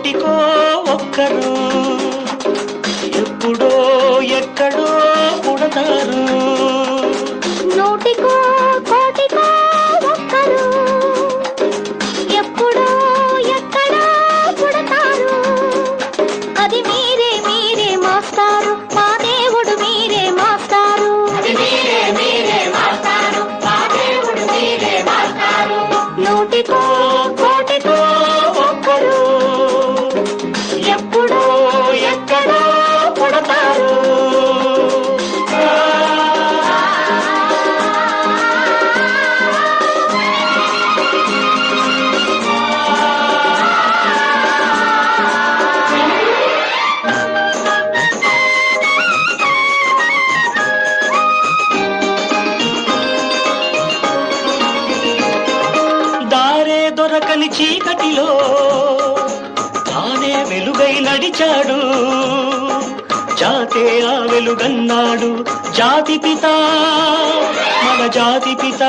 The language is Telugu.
కోటికో ఒక్కరు ఎప్పుడో ఎక్కడో పుడతారు. నూటికో కోటికో ఒక్కరు ఎప్పుడో ఎక్కడో పుడతారు. అది మీరే మీరే మాస్టారు, మా దేవుడు మీరే మాస్టారు. నూటికో కోటికో ఒక్కరు ఎప్పుడో ఎక్కడో పుడతారు. దారే దొరకని చీకటిలో తానే వెలుగై నడిచాడు. జాతే ఆ వెలుగన్నాడు. జాతి పిత మన జాతి పిత.